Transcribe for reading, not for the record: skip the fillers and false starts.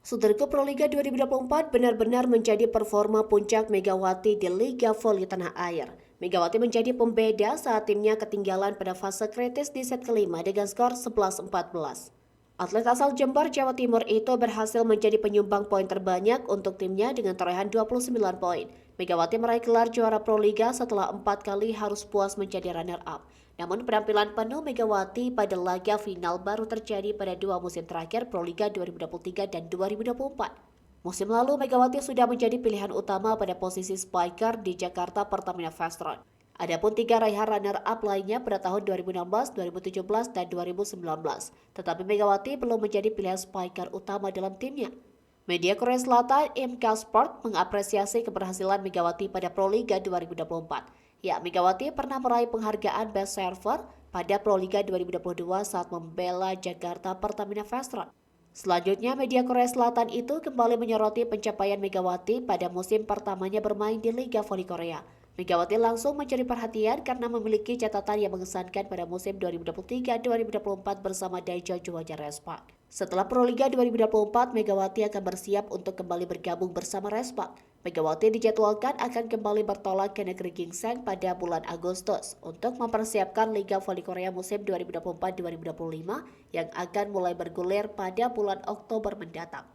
Saudaraku, Proliga 2024 benar-benar menjadi performa puncak Megawati di Liga Voli Tanah Air. Megawati menjadi pembeda saat timnya ketinggalan pada fase kritis di set kelima dengan skor 11-14. Atlet asal Jember, Jawa Timur itu berhasil menjadi penyumbang poin terbanyak untuk timnya dengan torehan 29 poin. Megawati meraih gelar juara Proliga setelah 4 kali harus puas menjadi runner-up. Namun penampilan penuh Megawati pada laga final baru terjadi pada 2 musim terakhir Proliga 2023 dan 2024. Musim lalu Megawati sudah menjadi pilihan utama pada posisi spiker di Jakarta Pertamina Fast Run. Adapun 3 raihan runner-up lainnya pada tahun 2016, 2017, dan 2019. Tetapi Megawati belum menjadi pilihan spiker utama dalam timnya. Media Korea Selatan MK Sport mengapresiasi keberhasilan Megawati pada Proliga 2024. Ya, Megawati pernah meraih penghargaan Best Server pada Proliga 2022 saat membela Jakarta Pertamina Fast Run. Selanjutnya, media Korea Selatan itu kembali menyoroti pencapaian Megawati pada musim pertamanya bermain di Liga Voli Korea. Megawati langsung mencuri perhatian karena memiliki catatan yang mengesankan pada musim 2023-2024 bersama Daejeon Juwaja Respak. Setelah Proliga 2024, Megawati akan bersiap untuk kembali bergabung bersama Respak. Megawati dijadwalkan akan kembali bertolak ke negeri Gingseng pada bulan Agustus untuk mempersiapkan Liga Voli Korea musim 2024-2025 yang akan mulai bergulir pada bulan Oktober mendatang.